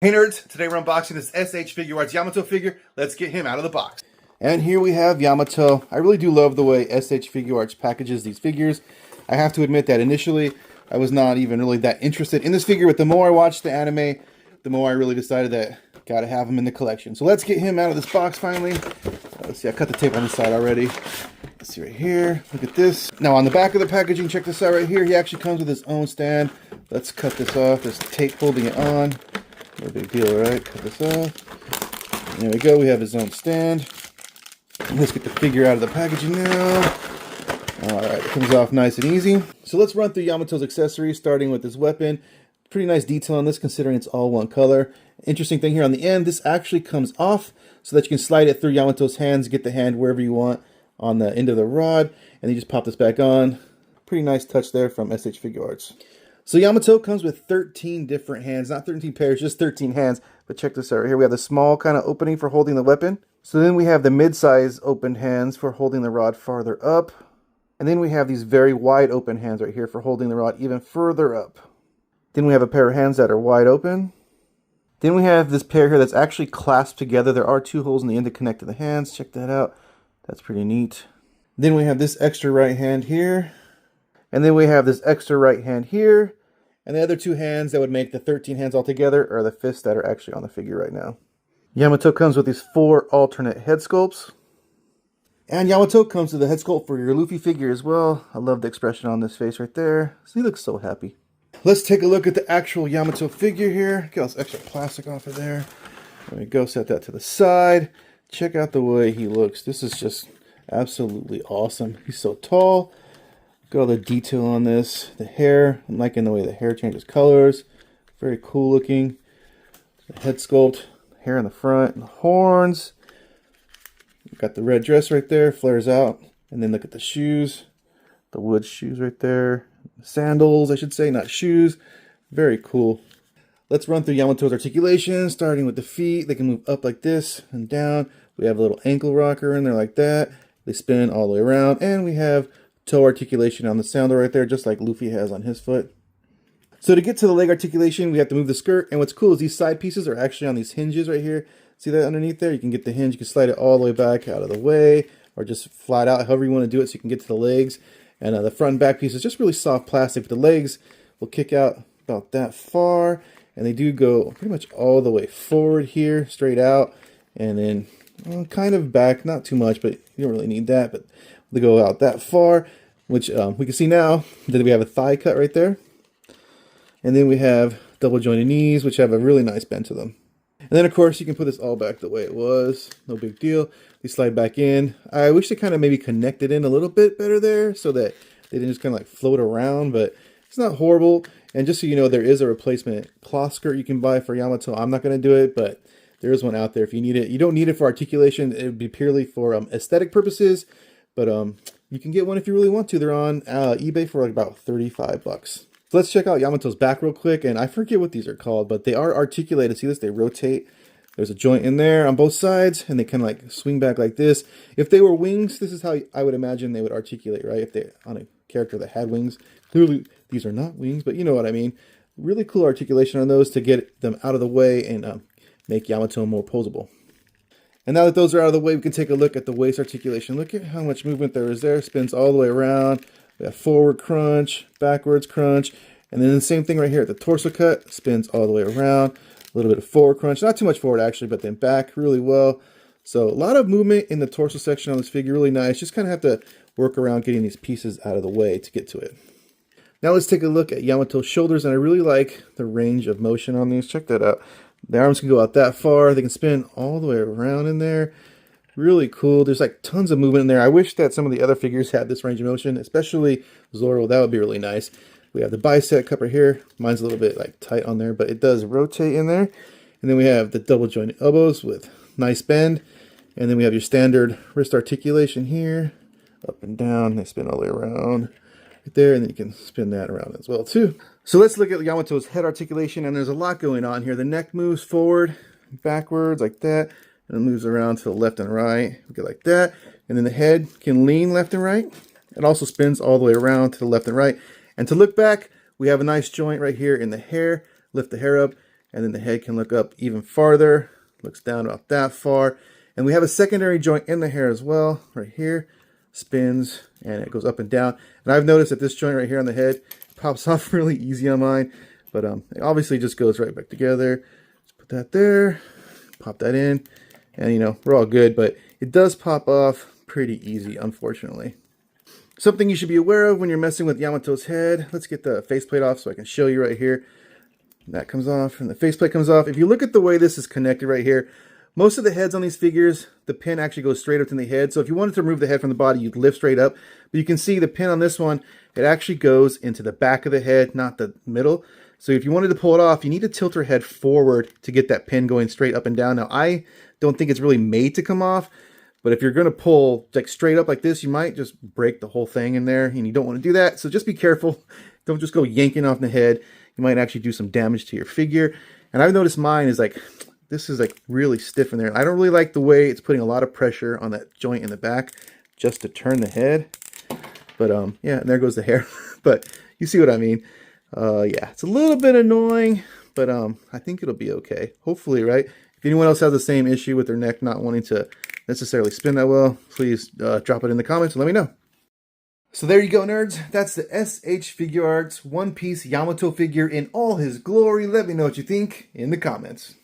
Hey nerds, today we're unboxing this SH Figuarts Yamato figure. Let's get him out of the box. And here we have Yamato. I really do love the way SH Figuarts packages these figures. I have to admit that initially I was not even really that interested in this figure, but the more I watched the anime, the more I really decided that gotta have him in the collection. So let's get him out of this box finally. Let's see, I cut the tape on the side already. Let's see right here, look at this. Now on the back of the packaging, check this out right here. He actually comes with his own stand. Let's cut this off, there's tape holding it on. No big deal, right? Cut this off. There we go, we have his own stand. Let's get the figure out of the packaging now. Alright, it comes off nice and easy. So let's run through Yamato's accessories, starting with this weapon. Pretty nice detail on this considering it's all one color. Interesting thing here on the end, this actually comes off so that you can slide it through Yamato's hands, get the hand wherever you want on the end of the rod, and you just pop this back on. Pretty nice touch there from SH Figuarts. So Yamato comes with 13 different hands, not 13 pairs, just 13 hands. But check this out right here. We have the small kind of opening for holding the weapon. So then we have the mid-size opened hands for holding the rod farther up. And then we have these very wide open hands right here for holding the rod even further up. Then we have a pair of hands that are wide open. Then we have this pair here that's actually clasped together. There are two holes in the end to connect to the hands. Check that out. That's pretty neat. Then we have this extra right hand here. And then we have this extra right hand here. And the other two hands that would make the 13 hands altogether are the fists that are actually on the figure right now. Yamato comes with these 4 alternate head sculpts. And Yamato comes with the head sculpt for your Luffy figure as well. I love the expression on this face right there. So he looks so happy. Let's take a look at the actual Yamato figure here. Get all this extra plastic off of there. There we go, set that to the side. Check out the way he looks. This is just absolutely awesome. He's so tall. Look at all the detail on this. The hair, I'm liking the way the hair changes colors. Very cool looking. The head sculpt, hair in the front, and the horns. We've got the red dress right there, flares out. And then look at the shoes. The wood shoes right there. Sandals, I should say, not shoes. Very cool. Let's run through Yamato's articulation, starting with the feet. They can move up like this and down. We have a little ankle rocker in there like that. They spin all the way around. And we have toe articulation on the sandal right there, just like Luffy has on his foot. So to get to the leg articulation, we have to move the skirt. And what's cool is these side pieces are actually on these hinges right here. See that underneath there? You can get the hinge, you can slide it all the way back out of the way, or just flat out, however you want to do it so you can get to the legs. And the front and back piece is just really soft plastic, but the legs will kick out about that far. And they do go pretty much all the way forward here, straight out. And then kind of back, not too much, but you don't really need that. But they go out that far, which we can see now that we have a thigh cut right there. And then we have double jointed knees, which have a really nice bend to them. And then, of course, you can put this all back the way it was. No big deal. They slide back in. I wish they kind of maybe connected in a little bit better there so that they didn't just kind of like float around, but it's not horrible. And just so you know, there is a replacement cloth skirt you can buy for Yamato. I'm not going to do it, but there is one out there if you need it. You don't need it for articulation. It would be purely for aesthetic purposes. But you can get one if you really want to. They're on eBay for like about 35 bucks. So let's check out Yamato's back real quick. And I forget what these are called, but they are articulated. See this? They rotate. There's a joint in there on both sides, and they kind of like swing back like this. If they were wings, this is how I would imagine they would articulate, right? If they're on a character that had wings. Clearly, these are not wings, but you know what I mean. Really cool articulation on those to get them out of the way and make Yamato more posable. And now that those are out of the way, we can take a look at the waist articulation. Look at how much movement there is there. Spins all the way around. We have forward crunch, backwards crunch. And then the same thing right here at the torso cut. Spins all the way around. A little bit of forward crunch. Not too much forward actually, but then back really well. So a lot of movement in the torso section on this figure. Really nice. Just kind of have to work around getting these pieces out of the way to get to it. Now let's take a look at Yamato's shoulders. And I really like the range of motion on these. Check that out. The arms can go out that far. They can spin all the way around in there. Really cool. There's like tons of movement in there. I wish that some of the other figures had this range of motion, especially Zoro. That would be really nice. We have the bicep cup right here. Mine's a little bit like tight on there, but it does rotate in there. And then we have the double jointed elbows with nice bend. And then we have your standard wrist articulation here. Up and down. They spin all the way around right there. And then you can spin that around as well too. So let's look at Yamato's head articulation, and there's a lot going on here. The neck moves forward, backwards like that, and it moves around to the left and right. We get like that. And then the head can lean left and right. It also spins all the way around to the left and right. And to look back, we have a nice joint right here in the hair. Lift the hair up, and then the head can look up even farther, looks down about that far. And we have a secondary joint in the hair as well, right here, spins, and it goes up and down. And I've noticed that this joint right here on the head pops off really easy on mine, but it obviously just goes right back together. Let's put that there, pop that in, and you know, we're all good, but it does pop off pretty easy, unfortunately. Something you should be aware of when you're messing with Yamato's head. Let's get the faceplate off so I can show you right here. That comes off and the faceplate comes off. If you look at the way this is connected right here, most of the heads on these figures, the pin actually goes straight up to the head. So if you wanted to remove the head from the body, you'd lift straight up. But you can see the pin on this one, it actually goes into the back of the head, not the middle. So if you wanted to pull it off, you need to tilt your head forward to get that pin going straight up and down. Now, I don't think it's really made to come off, but if you're going to pull like straight up like this, you might just break the whole thing in there, and you don't want to do that. So just be careful. Don't just go yanking off the head. You might actually do some damage to your figure. And I've noticed mine is like, this is like really stiff in there. I don't really like the way it's putting a lot of pressure on that joint in the back just to turn the head. But yeah, and there goes the hair. But you see what I mean. Yeah, it's a little bit annoying, but I think it'll be okay. Hopefully, right? If anyone else has the same issue with their neck not wanting to necessarily spin that well, please drop it in the comments and let me know. So there you go, nerds. That's the SH Figuarts One Piece Yamato figure in all his glory. Let me know what you think in the comments.